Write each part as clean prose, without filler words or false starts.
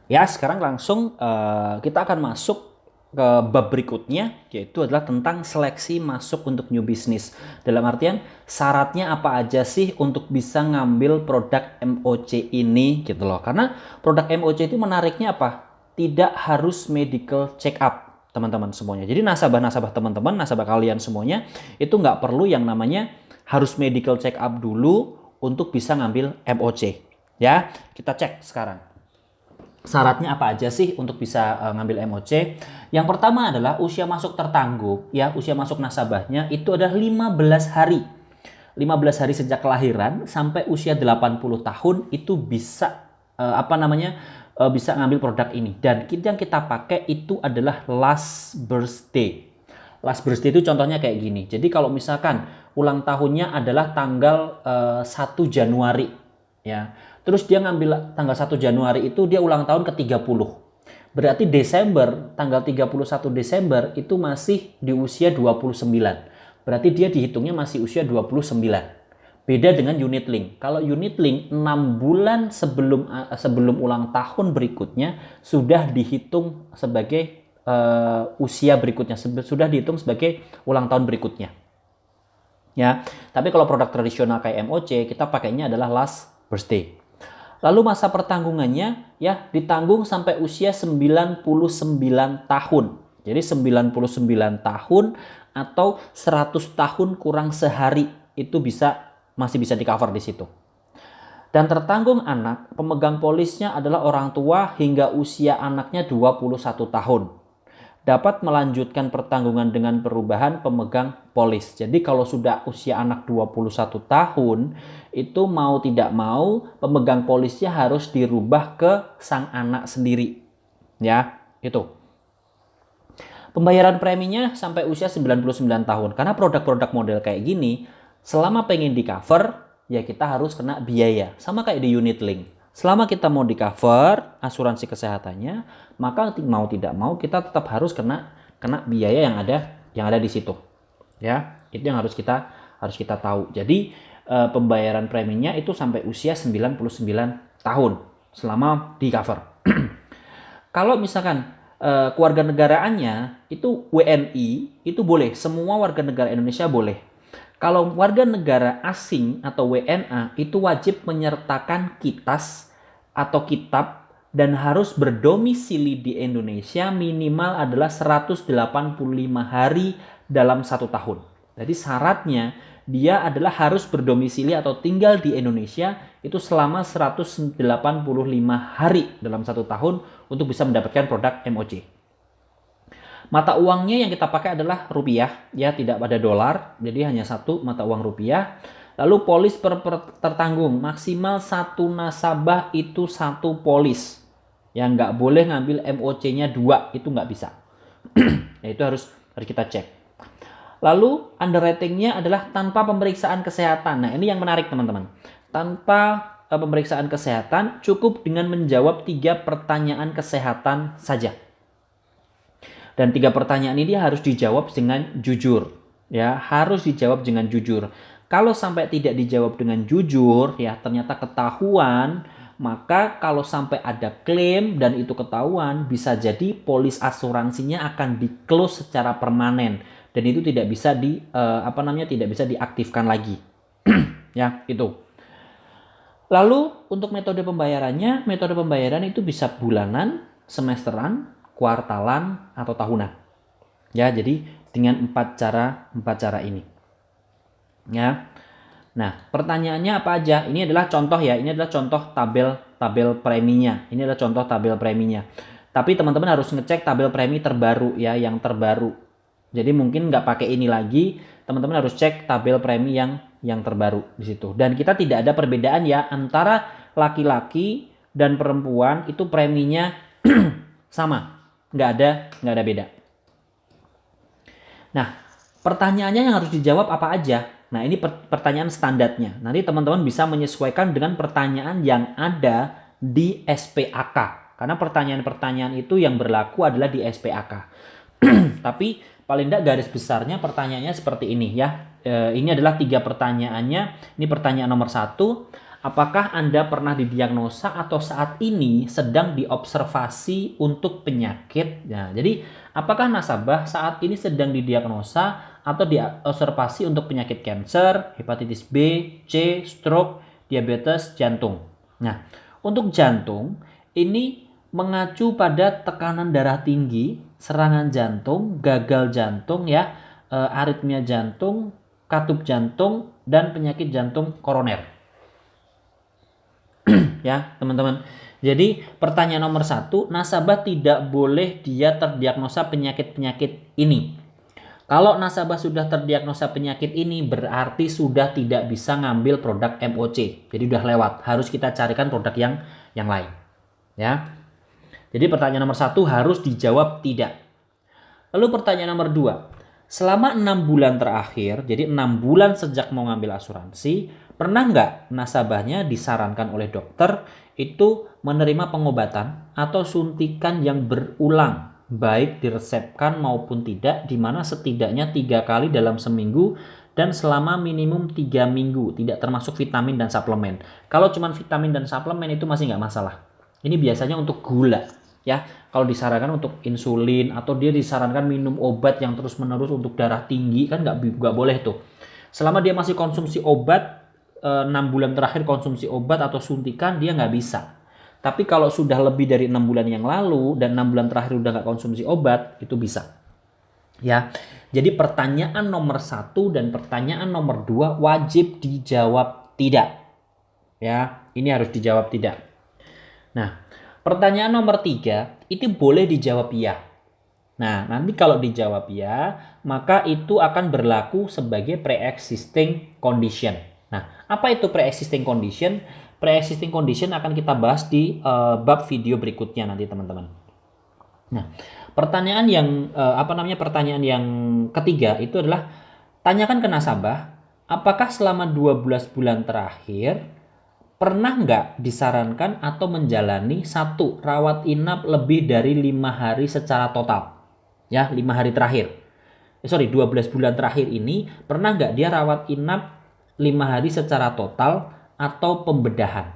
Ya, sekarang langsung kita akan masuk ke bab berikutnya, yaitu adalah tentang seleksi masuk untuk new business. Dalam artian, syaratnya apa aja sih untuk bisa ngambil produk MOC ini gitu loh. Karena produk MOC itu menariknya apa? Tidak harus medical check up, teman-teman semuanya. Jadi nasabah-nasabah teman-teman, nasabah kalian semuanya, itu nggak perlu yang namanya harus medical check up dulu untuk bisa ngambil MOC. Ya, kita cek sekarang syaratnya apa aja sih untuk bisa ngambil MOC? Yang pertama adalah usia masuk tertangguh, ya, usia masuk nasabahnya itu adalah 15 hari. 15 hari sejak kelahiran sampai usia 80 tahun itu bisa bisa ngambil produk ini. Dan yang kita pakai itu adalah last birthday. Last birthday itu contohnya kayak gini. Jadi kalau misalkan ulang tahunnya adalah tanggal 1 Januari, ya. Terus dia ngambil tanggal 1 Januari itu dia ulang tahun ke-30. Berarti Desember, tanggal 31 Desember itu masih di usia 29. Berarti dia dihitungnya masih usia 29. Beda dengan unit link. Kalau unit link 6 bulan sebelum ulang tahun berikutnya sudah dihitung sebagai usia berikutnya, sudah dihitung sebagai ulang tahun berikutnya. Ya, tapi kalau produk tradisional kayak MOC kita pakainya adalah last birthday. Lalu masa pertanggungannya ya ditanggung sampai usia 99 tahun. Jadi 99 tahun atau 100 tahun kurang sehari itu masih bisa di-cover di situ. Dan tertanggung anak, pemegang polisnya adalah orang tua hingga usia anaknya 21 tahun. Dapat melanjutkan pertanggungan dengan perubahan pemegang polis. Jadi kalau sudah usia anak 21 tahun, itu mau tidak mau pemegang polisnya harus dirubah ke sang anak sendiri. Ya, itu. Pembayaran preminya sampai usia 99 tahun. Karena produk-produk model kayak gini, selama pengen di cover, ya kita harus kena biaya. Sama kayak di unit link. Selama kita mau di cover asuransi kesehatannya, maka mau tidak mau kita tetap harus kena biaya yang ada di situ. Ya, itu yang harus kita tahu. Jadi pembayaran preminya itu sampai usia 99 tahun selama di cover. Kalau misalkan kewarganegaraannya itu WNI, itu boleh, semua warga negara Indonesia boleh. Kalau warga negara asing atau WNA itu wajib menyertakan kitas atau kitab dan harus berdomisili di Indonesia minimal adalah 185 hari dalam 1 tahun. Jadi syaratnya dia adalah harus berdomisili atau tinggal di Indonesia itu selama 185 hari dalam 1 tahun untuk bisa mendapatkan produk MOC. Mata uangnya yang kita pakai adalah rupiah, ya tidak ada dolar, jadi hanya satu mata uang rupiah. Lalu polis tertanggung, maksimal satu nasabah itu satu polis. Yang nggak boleh ngambil MOC-nya dua, itu nggak bisa. Ya, itu harus kita cek. Lalu underwriting-nya adalah tanpa pemeriksaan kesehatan. Nah ini yang menarik teman-teman. Tanpa pemeriksaan kesehatan, cukup dengan menjawab 3 pertanyaan kesehatan saja. Dan 3 pertanyaan ini harus dijawab dengan jujur. Ya, harus dijawab dengan jujur. Kalau sampai tidak dijawab dengan jujur, ya ternyata ketahuan, maka kalau sampai ada klaim dan itu ketahuan, bisa jadi polis asuransinya akan di-close secara permanen dan itu tidak bisa tidak bisa diaktifkan lagi. Ya, itu. Lalu untuk metode pembayaran itu bisa bulanan, semesteran, kuartalan atau tahunan. Ya, jadi dengan empat cara ini. Ya. Nah, pertanyaannya apa aja? Ini adalah contoh ya. Ini adalah contoh tabel preminya. Ini adalah contoh tabel preminya. Tapi teman-teman harus ngecek tabel premi terbaru ya, yang terbaru. Jadi mungkin nggak pakai ini lagi, teman-teman harus cek tabel premi yang terbaru di situ. Dan kita tidak ada perbedaan ya antara laki-laki dan perempuan itu preminya sama, nggak ada beda. Nah, pertanyaannya yang harus dijawab apa aja? Nah, ini pertanyaan standarnya. Nanti teman-teman bisa menyesuaikan dengan pertanyaan yang ada di SPAK. Karena pertanyaan-pertanyaan itu yang berlaku adalah di SPAK. Tapi paling tidak garis besarnya pertanyaannya seperti ini ya. Ini adalah 3 pertanyaannya. Ini pertanyaan nomor 1. apakah Anda pernah didiagnosa atau saat ini sedang diobservasi untuk penyakit? Nah, jadi apakah nasabah saat ini sedang didiagnosa atau diobservasi untuk penyakit kanker, hepatitis B, C, stroke, diabetes, jantung? Nah, untuk jantung ini mengacu pada tekanan darah tinggi, serangan jantung, gagal jantung ya, aritmia jantung, katup jantung, dan penyakit jantung koroner. Ya, teman-teman. Jadi, pertanyaan nomor 1, nasabah tidak boleh dia terdiagnosa penyakit-penyakit ini. Kalau nasabah sudah terdiagnosa penyakit ini, berarti sudah tidak bisa ngambil produk MOC. Jadi udah lewat, harus kita carikan produk yang lain. Ya. Jadi pertanyaan nomor 1 harus dijawab tidak. Lalu pertanyaan nomor 2, selama 6 bulan terakhir, jadi 6 bulan sejak mau ngambil asuransi, pernah nggak nasabahnya disarankan oleh dokter itu menerima pengobatan atau suntikan yang berulang, baik diresepkan maupun tidak, di mana setidaknya 3 kali dalam seminggu dan selama minimum 3 minggu, tidak termasuk vitamin dan suplemen. Kalau cuma vitamin dan suplemen itu masih nggak masalah. Ini biasanya untuk gula. Ya, kalau disarankan untuk insulin atau dia disarankan minum obat yang terus-menerus untuk darah tinggi kan nggak boleh tuh. Selama dia masih konsumsi obat 6 bulan terakhir konsumsi obat atau suntikan dia nggak bisa. Tapi kalau sudah lebih dari 6 bulan yang lalu dan 6 bulan terakhir udah nggak konsumsi obat itu bisa. Ya, jadi pertanyaan nomor 1 dan pertanyaan nomor 2 wajib dijawab tidak. Ya, ini harus dijawab tidak. Nah, pertanyaan nomor 3 itu boleh dijawab ya. Nah, nanti kalau dijawab ya, maka itu akan berlaku sebagai pre-existing condition. Nah, apa itu pre-existing condition? Pre-existing condition akan kita bahas di bab video berikutnya nanti teman-teman. Nah, pertanyaan pertanyaan yang ketiga itu adalah tanyakan ke nasabah, apakah selama 12 bulan terakhir pernah nggak disarankan atau menjalani satu rawat inap lebih dari 5 hari secara total? Ya, 5 hari terakhir. 12 bulan terakhir ini pernah nggak dia rawat inap 5 hari secara total atau pembedahan?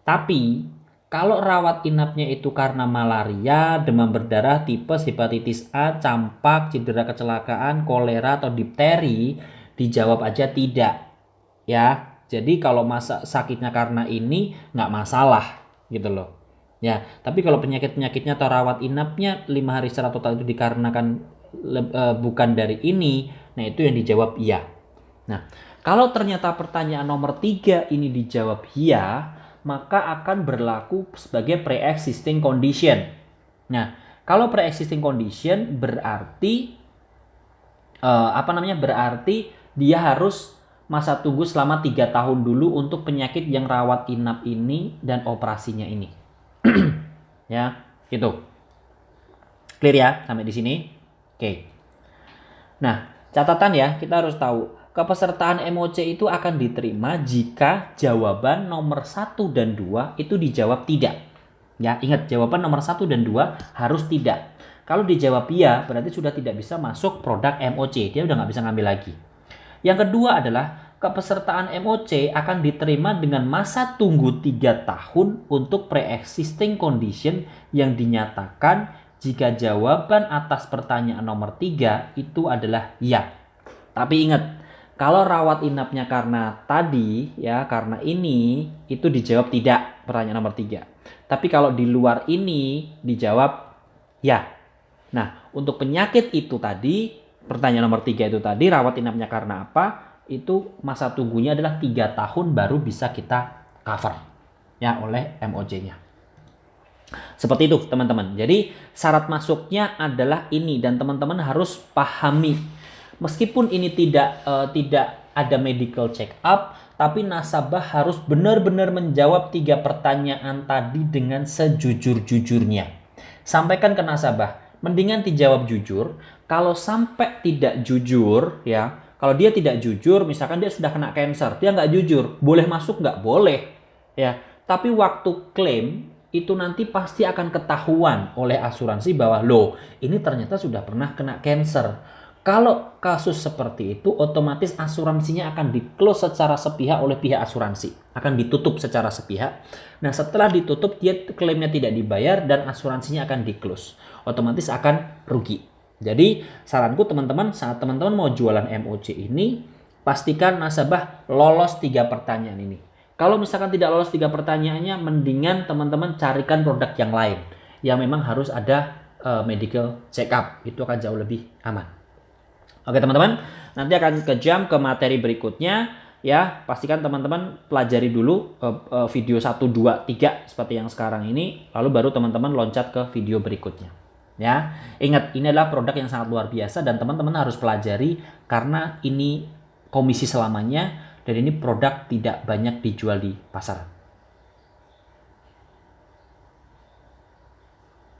Tapi kalau rawat inapnya itu karena malaria, demam berdarah, tipes, hepatitis A, campak, cedera kecelakaan, kolera atau difteri, dijawab aja tidak. Ya, jadi kalau sakitnya karena ini nggak masalah gitu loh. Ya, tapi kalau penyakit-penyakitnya atau rawat inapnya 5 hari secara total itu dikarenakan bukan dari ini, nah itu yang dijawab iya. Nah, kalau ternyata pertanyaan nomor 3 ini dijawab iya, maka akan berlaku sebagai pre-existing condition. Nah, kalau pre-existing condition berarti berarti dia harus masa tunggu selama 3 tahun dulu untuk penyakit yang rawat inap ini dan operasinya ini. Ya, gitu. Clear ya sampai di sini? Oke. Nah, catatan ya, kita harus tahu kepesertaan MOC itu akan diterima jika jawaban nomor 1 dan 2 itu dijawab tidak. Ya, ingat jawaban nomor 1 dan 2 harus tidak. Kalau dijawab iya, berarti sudah tidak bisa masuk produk MOC. Dia udah nggak bisa ngambil lagi. Yang kedua adalah kepesertaan MOC akan diterima dengan masa tunggu 3 tahun untuk pre-existing condition yang dinyatakan jika jawaban atas pertanyaan nomor 3 itu adalah ya. Tapi ingat, kalau rawat inapnya karena tadi ya, karena ini itu dijawab tidak pertanyaan nomor 3. Tapi kalau di luar ini dijawab ya. Nah, untuk penyakit itu tadi pertanyaan nomor 3 itu tadi rawat inapnya karena apa? Itu masa tunggunya adalah 3 tahun baru bisa kita cover ya oleh MOC-nya. Seperti itu teman-teman. Jadi syarat masuknya adalah ini dan teman-teman harus pahami. Meskipun ini tidak ada medical check up, tapi nasabah harus benar-benar menjawab 3 pertanyaan tadi dengan sejujur-jujurnya. Sampaikan ke nasabah, mendingan dijawab jujur. Kalau sampai tidak jujur ya, kalau dia tidak jujur, misalkan dia sudah kena cancer, dia nggak jujur, boleh masuk nggak? Boleh ya. Tapi waktu klaim itu nanti pasti akan ketahuan oleh asuransi bahwa loh ini ternyata sudah pernah kena cancer. Kalau kasus seperti itu, otomatis asuransinya akan di-close secara sepihak oleh pihak asuransi. Akan ditutup secara sepihak. Nah, setelah ditutup, dia klaimnya tidak dibayar dan asuransinya akan di-close. Otomatis akan rugi. Jadi, saranku teman-teman, saat teman-teman mau jualan MOJ ini, pastikan nasabah lolos 3 pertanyaan ini. Kalau misalkan tidak lolos 3 pertanyaannya, mendingan teman-teman carikan produk yang lain. Yang memang harus ada medical check up. Itu akan jauh lebih aman. Oke teman-teman, nanti akan kejam ke materi berikutnya ya. Pastikan teman-teman pelajari dulu video 1, 2, 3 seperti yang sekarang ini, lalu baru teman-teman loncat ke video berikutnya. Ya, ingat ini adalah produk yang sangat luar biasa dan teman-teman harus pelajari karena ini komisi selamanya dan ini produk tidak banyak dijual di pasaran.